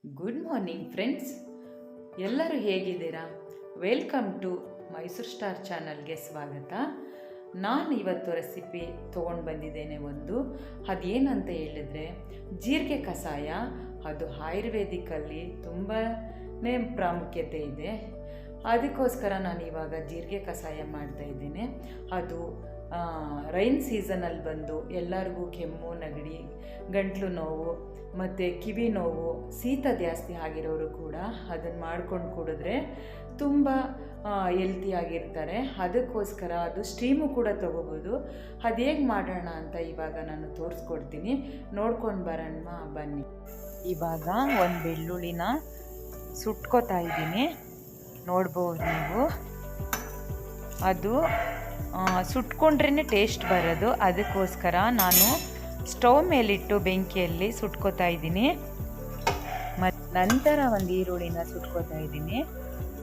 Good morning friends, ಎಲ್ಲರೂ ಹೇಗಿದ್ದೀರಾ? Welcome to Mysuru star ಚಾನಲ್ಗೆ ಸ್ವಾಗತ. ನಾನು ಇವತ್ತು ರೆಸಿಪಿ ತೊಗೊಂಡು ಬಂದಿದ್ದೇನೆ. ಅದೇನಂತ ಹೇಳಿದ್ರೆ ಜೀರಿಗೆ ಕಷಾಯ. ಅದು ಆಯುರ್ವೇದಿಕಲ್ಲಿ ತುಂಬಾ ಪ್ರಾಮುಖ್ಯತೆ ಇದೆ. ಅದಕ್ಕೋಸ್ಕರ ನಾನು ಇವಾಗ ಜೀರಿಗೆ ಕಷಾಯ ಮಾಡ್ತಾಯಿದ್ದೀನಿ. ಅದು ರೈನ್ ಸೀಸನಲ್ಲಿ ಬಂದು ಎಲ್ಲರಿಗೂ ಕೆಮ್ಮು, ನೆಗಡಿ, ಗಂಟಲು ನೋವು ಮತ್ತು ಕಿವಿ ನೋವು, ಶೀತ ಜಾಸ್ತಿ ಆಗಿರೋರು ಕೂಡ ಅದನ್ನು ಮಾಡ್ಕೊಂಡು ಕುಡಿದ್ರೆ ತುಂಬ ಹೆಲ್ತಿಯಾಗಿರ್ತಾರೆ. ಅದಕ್ಕೋಸ್ಕರ ಅದು ಸ್ಟೀಮು ಕೂಡ ತೊಗೋಬೋದು. ಅದು ಹೇಗೆ ಮಾಡೋಣ ಅಂತ ಇವಾಗ ನಾನು ತೋರಿಸ್ಕೊಡ್ತೀನಿ, ನೋಡ್ಕೊಂಡು ಬರೋಣ ಬನ್ನಿ. ಇವಾಗ ಒಂದು ಬೆಳ್ಳುಳ್ಳಿನ ಸುಟ್ಕೋತಾ ಇದ್ದೀನಿ, ನೋಡ್ಬೋದು ನೀವು. ಅದು ಸುಟ್ಕೊಂಡ್ರೇ ಟೇಸ್ಟ್ ಬರೋದು. ಅದಕ್ಕೋಸ್ಕರ ನಾನು ಸ್ಟವ್ ಮೇಲಿಟ್ಟು ಬೆಂಕಿಯಲ್ಲಿ ಸುಟ್ಕೋತಾ ಇದ್ದೀನಿ. ಮತ್ತು ನಂತರ ಒಂದು ಈರುಳ್ಳಿನ ಸುಟ್ಕೋತಾ ಇದ್ದೀನಿ.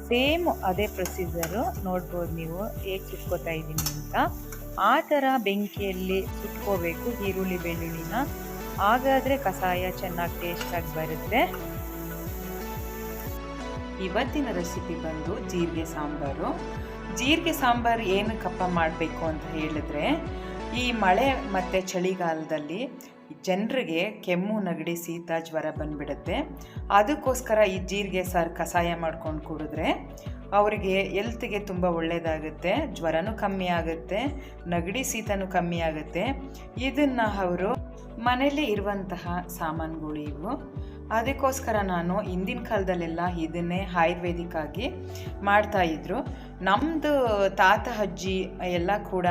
ಸೇಮ್ ಅದೇ ಪ್ರೊಸೀಜರು, ನೋಡ್ಬೋದು ನೀವು ಹೇಗೆ ಸುಟ್ಕೋತಾ ಇದ್ದೀನಿ ಅಂತ. ಆ ಥರ ಬೆಂಕಿಯಲ್ಲಿ ಸುಟ್ಕೋಬೇಕು ಈರುಳ್ಳಿ ಬೆಳ್ಳುಳ್ಳಿನ, ಹಾಗಾದರೆ ಕಷಾಯ ಚೆನ್ನಾಗಿ ಟೇಸ್ಟಾಗಿ ಬರುತ್ತೆ. ಇವತ್ತಿನ ರೆಸಿಪಿ ಬಂದು ಜೀರಿಗೆ ಸಾಂಬಾರು. ಜೀರಿಗೆ ಸಾಂಬಾರು ಏನಕ್ಕಪ್ಪ ಮಾಡಬೇಕು ಅಂತ ಹೇಳಿದ್ರೆ, ಈ ಮಳೆ ಮತ್ತು ಚಳಿಗಾಲದಲ್ಲಿ ಜನರಿಗೆ ಕೆಮ್ಮು, ನೆಗಡಿ, ಶೀತ, ಜ್ವರ ಬಂದುಬಿಡುತ್ತೆ. ಅದಕ್ಕೋಸ್ಕರ ಈ ಜೀರಿಗೆ ಕಷಾಯ ಮಾಡ್ಕೊಂಡು ಕುಡಿದ್ರೆ ಅವರಿಗೆ ಹೆಲ್ತ್ಗೆ ತುಂಬ ಒಳ್ಳೆಯದಾಗುತ್ತೆ. ಜ್ವರನೂ ಕಮ್ಮಿ ಆಗುತ್ತೆ, ನೆಗಡಿ ಶೀತನೂ ಕಮ್ಮಿ ಆಗುತ್ತೆ. ಇದನ್ನು ಅವರು ಮನೆಯಲ್ಲೇ ಇರುವಂತಹ ಸಾಮಾನುಗಳು ಇವು. ಅದಕ್ಕೋಸ್ಕರ ನಾನು ಹಿಂದಿನ ಕಾಲದಲ್ಲೆಲ್ಲ ಇದನ್ನೇ ಆಯುರ್ವೇದಿಕ್ಕಾಗಿ ಮಾಡ್ತಾಯಿದ್ರು. ನಮ್ಮದು ತಾತ ಅಜ್ಜಿ ಎಲ್ಲ ಕೂಡ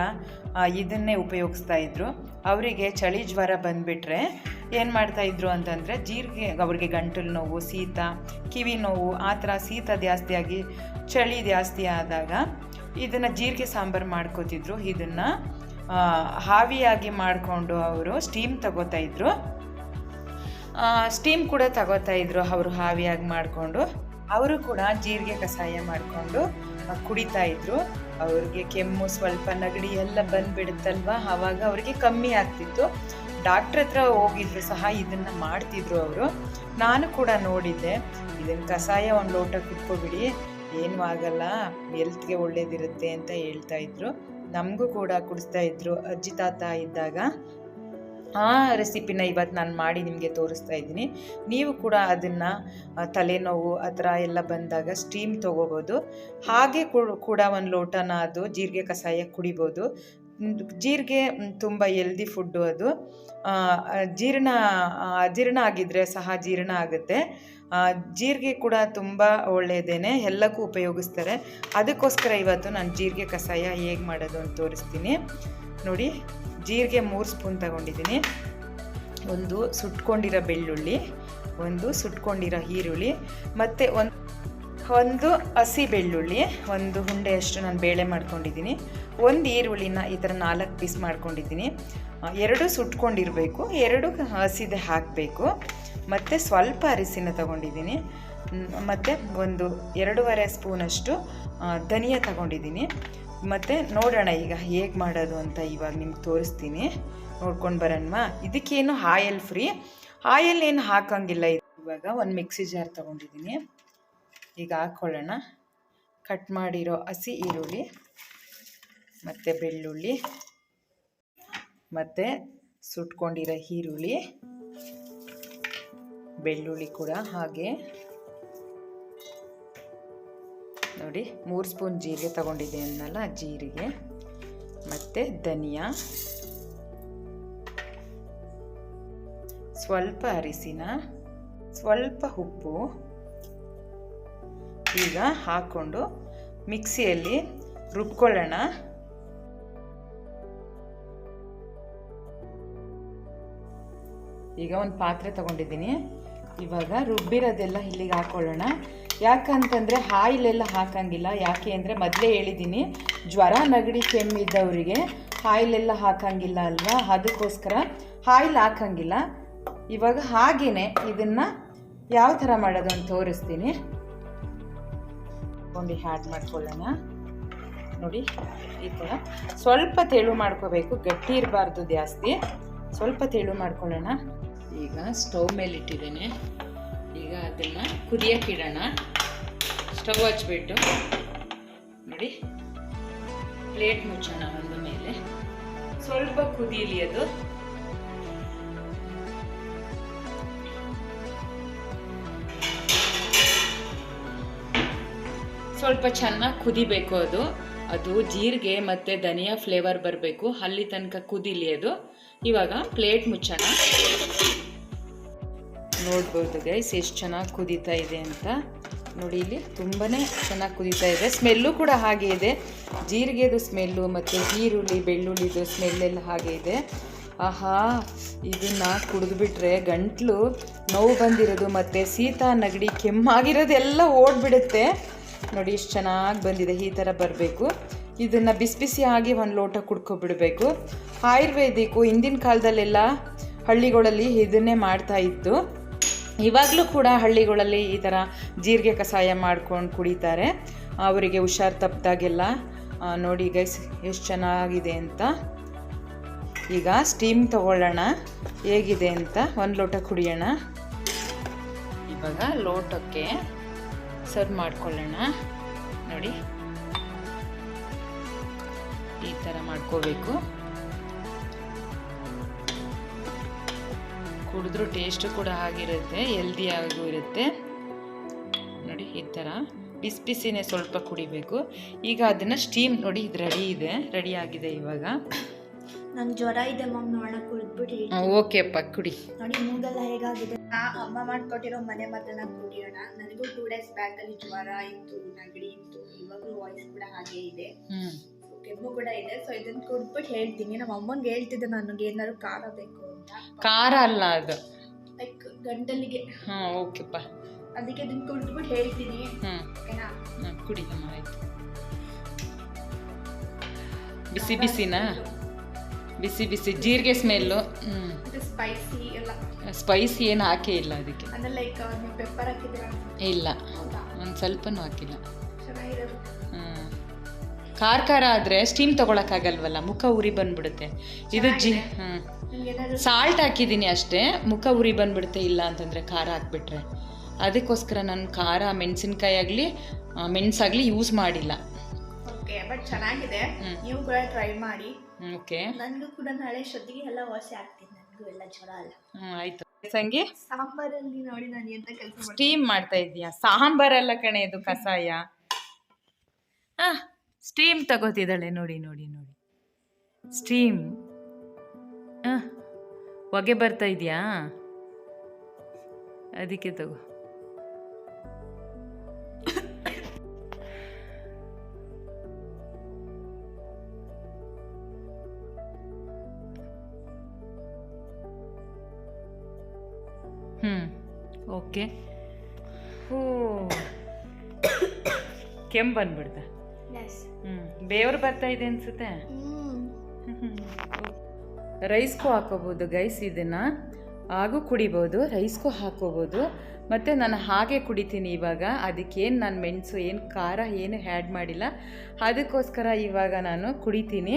ಇದನ್ನೇ ಉಪಯೋಗಿಸ್ತಾಯಿದ್ರು. ಅವರಿಗೆ ಚಳಿ ಜ್ವರ ಬಂದುಬಿಟ್ರೆ ಏನು ಮಾಡ್ತಾಯಿದ್ರು ಅಂತಂದರೆ ಜೀರಿಗೆ, ಅವರಿಗೆ ಗಂಟಲು ನೋವು, ಶೀತ, ಕಿವಿ ನೋವು, ಆ ಥರ ಶೀತ ಜಾಸ್ತಿಯಾಗಿ ಚಳಿ ಜಾಸ್ತಿ ಆದಾಗ ಇದನ್ನು ಜೀರಿಗೆ ಸಾಂಬಾರು ಮಾಡ್ಕೋತಿದ್ರು. ಇದನ್ನು ಹಾವಿಯಾಗಿ ಮಾಡಿಕೊಂಡು ಅವರು ಸ್ಟೀಮ್ ತಗೋತಾಯಿದ್ರು. ಸ್ಟೀಮ್ ಕೂಡ ತಗೋತಾಯಿದ್ರು ಅವರು ಹಾವಿಯಾಗಿ ಮಾಡಿಕೊಂಡು. ಅವರು ಕೂಡ ಜೀರಿಗೆ ಕಷಾಯ ಮಾಡಿಕೊಂಡು ಕುಡಿತಾಯಿದ್ರು. ಅವ್ರಿಗೆ ಕೆಮ್ಮು, ಸ್ವಲ್ಪ ನೆಗಡಿ ಎಲ್ಲ ಬಂದುಬಿಡುತ್ತಲ್ವ, ಆವಾಗ ಅವ್ರಿಗೆ ಕಮ್ಮಿ ಆಗ್ತಿತ್ತು. ಡಾಕ್ಟ್ರ್ ಹತ್ರ ಹೋಗಿದ್ರು ಸಹ ಇದನ್ನು ಮಾಡ್ತಿದ್ರು ಅವರು. ನಾನು ಕೂಡ ನೋಡಿದ್ದೆ. ಇದನ್ನು ಕಷಾಯ ಒಂದು ಲೋಟ ಕುಟ್ಕೊಬಿಡಿ, ಏನೂ ಆಗಲ್ಲ, ಹೆಲ್ತ್ಗೆ ಒಳ್ಳೇದಿರುತ್ತೆ ಅಂತ ಹೇಳ್ತಾಯಿದ್ರು. ನಮಗೂ ಕೂಡ ಕುಡಿಸ್ತಾಯಿದ್ರು ಅಜ್ಜಿ ತಾತ ಇದ್ದಾಗ. ಆ ರೆಸಿಪಿನ ಇವತ್ತು ನಾನು ಮಾಡಿ ನಿಮಗೆ ತೋರಿಸ್ತಾ ಇದ್ದೀನಿ. ನೀವು ಕೂಡ ಅದನ್ನು ತಲೆನೋವು ಆ ಥರ ಎಲ್ಲ ಬಂದಾಗ ಸ್ಟೀಮ್ ತೊಗೋಬೋದು. ಹಾಗೆ ಕೂಡ ಒಂದು ಲೋಟನ ಅದು ಜೀರಿಗೆ ಕಷಾಯ ಕುಡಿಬೋದು. ಜೀರಿಗೆ ತುಂಬ ಹೆಲ್ದಿ ಫುಡ್ಡು. ಅದು ಅಜೀರ್ಣ ಆಗಿದ್ದರೆ ಸಹ ಜೀರ್ಣ ಆಗುತ್ತೆ. ಜೀರಿಗೆ ಕೂಡ ತುಂಬ ಒಳ್ಳೆಯದೇನೆ, ಎಲ್ಲಕ್ಕೂ ಉಪಯೋಗಿಸ್ತಾರೆ. ಅದಕ್ಕೋಸ್ಕರ ಇವತ್ತು ನಾನು ಜೀರಿಗೆ ಕಷಾಯ ಹೇಗೆ ಮಾಡೋದು ಅಂತ ತೋರಿಸ್ತೀನಿ ನೋಡಿ. ಜೀರಿಗೆ 3 ಸ್ಪೂನ್ ತಗೊಂಡಿದ್ದೀನಿ. ಒಂದು ಸುಟ್ಕೊಂಡಿರೋ ಬೆಳ್ಳುಳ್ಳಿ, ಒಂದು ಸುಟ್ಕೊಂಡಿರೋ ಈರುಳ್ಳಿ, ಮತ್ತು ಒಂದು ಹಸಿ ಬೆಳ್ಳುಳ್ಳಿ, ಒಂದು ಹುಂಡೆಯಷ್ಟು ನಾನು ಬೇಳೆ ಮಾಡ್ಕೊಂಡಿದ್ದೀನಿ. ಒಂದು ಈರುಳ್ಳಿನ ಈ ಥರ 4 ಪೀಸ್ ಮಾಡ್ಕೊಂಡಿದ್ದೀನಿ. 2 ಸುಟ್ಕೊಂಡಿರಬೇಕು, 2 ಹಸಿದೆ ಹಾಕಬೇಕು. ಮತ್ತು ಸ್ವಲ್ಪ ಅರಿಶಿನ ತಗೊಂಡಿದ್ದೀನಿ. ಮತ್ತು ಒಂದು 2.5 ಸ್ಪೂನಷ್ಟು ಧನಿಯಾ ತಗೊಂಡಿದ್ದೀನಿ. ಮತ್ತು ನೋಡೋಣ ಈಗ ಹೇಗೆ ಮಾಡೋದು ಅಂತ ಇವಾಗ ನಿಮ್ಗೆ ತೋರಿಸ್ತೀನಿ, ನೋಡ್ಕೊಂಡು ಬರೋಣವಾ. ಇದಕ್ಕೇನು ಆಯಲ್ ಫ್ರೀ, ಆಯಲ್ ಏನು ಹಾಕೋಂಗಿಲ್ಲ. ಇವಾಗ ಒಂದು ಮಿಕ್ಸಿ ಜಾರ್ ತೊಗೊಂಡಿದ್ದೀನಿ. ಈಗ ಹಾಕ್ಕೊಳ್ಳೋಣ ಕಟ್ ಮಾಡಿರೋ ಹಸಿ ಈರುಳ್ಳಿ ಮತ್ತು ಬೆಳ್ಳುಳ್ಳಿ ಮತ್ತು ಸುಟ್ಕೊಂಡಿರೋ ಈರುಳ್ಳಿ, ಬೆಳ್ಳುಳ್ಳಿ ಕೂಡ ಹಾಗೆ ನೋಡಿ. 3 ಸ್ಪೂನ್ ಜೀರಿಗೆ ತೊಗೊಂಡಿದ್ದೆ ಅನ್ನಲ್ಲ, ಜೀರಿಗೆ ಮತ್ತು ಧನಿಯಾ, ಸ್ವಲ್ಪ ಅರಿಶಿನ, ಸ್ವಲ್ಪ ಉಪ್ಪು. ಈಗ ಹಾಕ್ಕೊಂಡು ಮಿಕ್ಸಿಯಲ್ಲಿ ರುಬ್ಕೊಳ್ಳೋಣ. ಈಗ ಒಂದು ಪಾತ್ರೆ ತಗೊಂಡಿದ್ದೀನಿ. ಇವಾಗ ರುಬ್ಬಿರೋದೆಲ್ಲ ಇಲ್ಲಿಗೆ ಹಾಕ್ಕೊಳ್ಳೋಣ. ಯಾಕಂತಂದರೆ ಆಯಿಲೆಲ್ಲ ಹಾಕಂಗಿಲ್ಲ. ಯಾಕೆ ಅಂದರೆ ಮೊದಲೇ ಹೇಳಿದ್ದೀನಿ, ಜ್ವರ, ನೆಗಡಿ, ಕೆಮ್ಮಿದ್ದವರಿಗೆ ಆಯಿಲೆಲ್ಲ ಹಾಕಂಗಿಲ್ಲ ಅಲ್ವಾ, ಅದಕ್ಕೋಸ್ಕರ ಆಯಿಲ್ ಹಾಕಂಗಿಲ್ಲ. ಇವಾಗ ಹಾಗೆಯೇ ಇದನ್ನು ಯಾವ ಥರ ಮಾಡೋದು ಅಂತ ತೋರಿಸ್ತೀನಿ. ಕೊಂಡು ಆ್ಯಡ್ ಮಾಡ್ಕೊಳ್ಳೋಣ ನೋಡಿ. ಈ ಥರ ಸ್ವಲ್ಪ ತೆಳು ಮಾಡ್ಕೋಬೇಕು, ಗಟ್ಟಿ ಇರಬಾರ್ದು ಜಾಸ್ತಿ, ಸ್ವಲ್ಪ ತೆಳು ಮಾಡ್ಕೊಳ್ಳೋಣ. ಈಗ ಸ್ಟವ್ ಮೇಲೆ ಇಟ್ಟಿದ್ದೇನೆ. ಈಗ ಇದನ್ನು ಕುದಿಯಕ್ಕೆ ಇಡೋಣ. ಸ್ಟವ್ ಹಚ್ಬಿಟ್ಟು ನೋಡಿ ಪ್ಲೇಟ್ ಮುಚ್ಚೋಣ ಒಂದು ಮೇಲೆ. ಸ್ವಲ್ಪ ಕುದೀಲಿ ಅದು. ಸ್ವಲ್ಪ ಚೆನ್ನಾಗಿ ಕುದಿಬೇಕು ಅದು ಜೀರಿಗೆ ಮತ್ತು ಧನಿಯಾ ಫ್ಲೇವರ್ ಬರಬೇಕು, ಅಲ್ಲಿ ತನಕ ಕುದಿಲಿ ಅದು. ಇವಾಗ ಪ್ಲೇಟ್ ಮುಚ್ಚೋಣ. ನೋಡ್ಬೋದು ಗೈಸ್ ಎಷ್ಟು ಚೆನ್ನಾಗಿ ಕುದೀತಾ ಇದೆ ಅಂತ. ನೋಡಿ ಇಲ್ಲಿ ತುಂಬಾ ಚೆನ್ನಾಗಿ ಕುದೀತಾ ಇದೆ. ಸ್ಮೆಲ್ಲು ಕೂಡ ಹಾಗೆ ಇದೆ, ಜೀರಿಗೆದು ಸ್ಮೆಲ್ಲು ಮತ್ತು ಈರುಳ್ಳಿ ಬೆಳ್ಳುಳ್ಳಿದು ಸ್ಮೆಲ್ಲೆಲ್ಲ ಹಾಗೆ ಇದೆ. ಆಹಾ, ಇದನ್ನು ಕುಡಿದ್ಬಿಟ್ರೆ ಗಂಟ್ಲು ನೋವು ಬಂದಿರೋದು ಮತ್ತು ಶೀತ ನೆಗಡಿ ಕೆಮ್ಮಾಗಿರೋದೆಲ್ಲ ಓಡ್ಬಿಡುತ್ತೆ. ನೋಡಿ ಎಷ್ಟು ಚೆನ್ನಾಗಿ ಬಂದಿದೆ. ಈ ಥರ ಬರಬೇಕು. ಇದನ್ನು ಬಿಸಿ ಬಿಸಿಯಾಗಿ ಒಂದು ಲೋಟ ಕುಡ್ಕೊಬಿಡಬೇಕು. ಆಯುರ್ವೇದಿಕ್ಕು ಹಿಂದಿನ ಕಾಲದಲ್ಲೆಲ್ಲ ಹಳ್ಳಿಗಳಲ್ಲಿ ಇದನ್ನೇ ಮಾಡ್ತಾ ಇತ್ತು. ಇವಾಗಲೂ ಕೂಡ ಹಳ್ಳಿಗಳಲ್ಲಿ ಈ ಥರ ಜೀರಿಗೆ ಕಷಾಯ ಮಾಡ್ಕೊಂಡು ಕುಡಿತಾರೆ ಅವರಿಗೆ ಹುಷಾರು ತಪ್ಪಿದಾಗೆಲ್ಲ. ನೋಡಿ ಗೈಸ್ ಎಷ್ಟು ಚೆನ್ನಾಗಿದೆ ಅಂತ. ಈಗ ಸ್ಟೀಮ್ ತಗೊಳ್ಳೋಣ ಹೇಗಿದೆ ಅಂತ. ಒಂದು ಲೋಟ ಕುಡಿಯೋಣ. ಇವಾಗ ಲೋಟಕ್ಕೆ ಸರ್ವ್ ಮಾಡ್ಕೊಳ್ಳೋಣ. ನೋಡಿ ಈ ಥರ ಮಾಡ್ಕೋಬೇಕು. ಕುಡಿದ್ರೂ ಟೇಸ್ಟು ಕೂಡ ಆಗಿರುತ್ತೆ, ಹೆಲ್ದಿಯಾಗೂ ಇರುತ್ತೆ. ನೋಡಿ ಈ ಥರ ಬಿಸಿ ಬಿಸಿನೇ ಸ್ವಲ್ಪ ಕುಡಿಬೇಕು. ಈಗ ಅದನ್ನು ಸ್ಟೀಮ್ ನೋಡಿ ಇದು ರೆಡಿ ಆಗಿದೆ. ಇವಾಗ ನಂಗೆ ಜ್ವರ ಇದೆ ಮ್ಯಾಮ್, ನೋಡೋಣ ಕುಡಿದ್ಬಿಟ್ಟು. ಓಕೆಪ್ಪ ಕುಡಿ. ನೋಡಿ ಮೂಗೆಲ್ಲ ಹೇಗಾಗಿದೆ. ಅಮ್ಮ ಮಾಡ್ಕೊಟ್ಟಿರೋ ಮನೆ ಮದ್ದನ್ನ ಕುಡಿಯೋಣ. ನನಗೂ 2 days ಬ್ಯಾಕ್ ಅಲ್ಲಿ ಜ್ವರ ಇತ್ತು, ನೆಗಡಿ ಇತ್ತು, ಇವಾಗಲೂ ವಾಯ್ಸ್ ಕೂಡ ಹಾಗೆ ಇದೆ, ಕೆಮ್ಮು ಕೂಡ ಇದೆ. ಸೊ ಇದನ್ನ ಕುಡಿದ್ಬಿಟ್ಟು ಹೇಳ್ತೀನಿ. ನಮ್ಮ ಅಮ್ಮಂಗೆ ಹೇಳ್ತಿದ್ದೆ ನನಗೆ ಏನಾದ್ರು ಖಾರ ಬೇಕು ಅಂತ. ಖಾರ ಅಲ್ಲ ಅದು, ಲೈಕ್ ಗಂಟಲಿಗೆ. ಓಕೆಪ್ಪ. ಅದಕ್ಕೆ ಇದನ್ನ ಕುಡಿದ್ಬಿಟ್ಟು ಹೇಳ್ತೀನಿ. ಓಕೆನಾ? ಕುಡಿ ಅಮ್ಮ, ಆಯ್ತು. ಬಿಸಿ ಬಿಸಿನಾ? ಬಿಸಿ ಬಿಸಿ ಜೀರಿಗೆ ಸ್ಮೆಲ್ಲು. ಸ್ಪೈಸಿ ಎಲ್ಲ ಸ್ಪೈಸಿ ಏನು ಹಾಕೇ ಇಲ್ಲ ಅದಕ್ಕೆ. ಅಂದ್ರೆ ಲೈಕ್ ನೀವು ಪೆಪ್ಪರ್ ಹಾಕಿದ್ದೀರಾ? ಇಲ್ಲ, ಒಂದು ಸ್ವಲ್ಪನೂ ಹಾಕಿಲ್ಲ. ಖಾರ ಆದರೆ ಸ್ಟೀಮ್ ತೊಗೊಳಕ್ಕಾಗಲ್ವಲ್ಲ, ಮುಖ ಉರಿ ಬಂದ್ಬಿಡುತ್ತೆ. ಇದು ಸಾಲ್ಟ್ ಹಾಕಿದ್ದೀನಿ ಅಷ್ಟೇ, ಮುಖ ಉರಿ ಬಂದ್ಬಿಡುತ್ತೆ. ಇಲ್ಲ ಅಂತಂದರೆ ಖಾರ ಹಾಕ್ಬಿಟ್ರೆ. ಅದಕ್ಕೋಸ್ಕರ ನಾನು ಖಾರ ಮೆಣಸಿನ್ಕಾಯಿ ಆಗಲಿ ಮೆಣಸಾಗಲಿ ಯೂಸ್ ಮಾಡಿಲ್ಲ. ಓಕೆ, ಬಟ್ ಚೆನ್ನಾಗಿದೆ. ನೀವು ಕೂಡ ಟ್ರೈ ಮಾಡಿ. ಓಕೆ, ನನಗೂ ಕೂಡ ನಾಳೆ ಶ್ರದ್ಧೆಗೆ ಎಲ್ಲ ವಾಸಿ ಆಗ್ತೀನಿ. ನನಗೂ ಎಲ್ಲ ಜ್ವರ ಅಲ್ಲ. ಆಯ್ತು. ಸಂಗಿ ಸಾಂಬಾರಲ್ಲಿ ನೋಡಿ ನಾನು ಎಂತ ಕೆಲಸ ಸ್ಟೀಮ್ ಮಾಡ್ತಾ ಇದೀಯಾ? ಸಾಂಬಾರಲ್ಲ ಕಣೆ, ಇದು ಕಷಾಯ. ಸ್ಟೀಮ್ ತಗೋತಿದ್ದಾಳೆ. ನೋಡಿ ನೋಡಿ ನೋಡಿ, ಸ್ಟೀಮ್. ಹೊಗೆ ಬರ್ತಾ ಇದೆಯಾ? ಅದಕ್ಕೆ ತಗೋ. ಓಕೆ. ಕೆಮ್ಮು ಬಂದ್ಬಿಡ್ತ. ಬೇವ್ರು ಬರ್ತಾ ಇದೆ ಅನ್ಸುತ್ತೆ. ರೈಸ್ಗೂ ಹಾಕೋಬೋದು ಗೈಸ್, ಇದನ್ನು ಹಾಗೂ ಕುಡಿಬೋದು, ರೈಸ್ಗೂ ಹಾಕೋಬೋದು. ಮತ್ತು ನಾನು ಹಾಗೆ ಕುಡಿತೀನಿ ಇವಾಗ. ಅದಕ್ಕೇನು ನಾನು ಮೆಣಸು ಏನು ಖಾರ ಏನು ಆ್ಯಡ್ ಮಾಡಿಲ್ಲ, ಅದಕ್ಕೋಸ್ಕರ ಇವಾಗ ನಾನು ಕುಡಿತೀನಿ.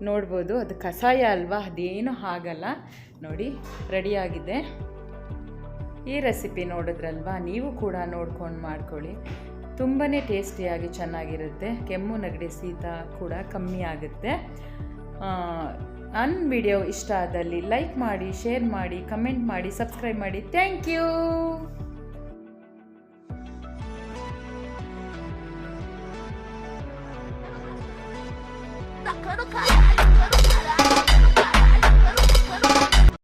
ನೋಡ್ಬೋದು, ಅದು ಕಷಾಯ ಅಲ್ವಾ, ಅದೇನು ಆಗಲ್ಲ. ನೋಡಿ ರೆಡಿಯಾಗಿದೆ. ಈ ರೆಸಿಪಿ ನೋಡಿದ್ರಲ್ವಾ, ನೀವು ಕೂಡ ನೋಡ್ಕೊಂಡು ಮಾಡ್ಕೊಳ್ಳಿ. ತುಂಬಾ ಟೇಸ್ಟಿಯಾಗಿ ಚೆನ್ನಾಗಿರುತ್ತೆ. ಕೆಮ್ಮು ನೆಗಡಿ ಶೀತ ಕೂಡ ಕಮ್ಮಿ ಆಗುತ್ತೆ. ನನ್ನ ವಿಡಿಯೋ ಇಷ್ಟ ಆದಲ್ಲಿ ಲೈಕ್ ಮಾಡಿ, ಶೇರ್ ಮಾಡಿ, ಕಮೆಂಟ್ ಮಾಡಿ, ಸಬ್ಸ್ಕ್ರೈಬ್ ಮಾಡಿ. Thank you.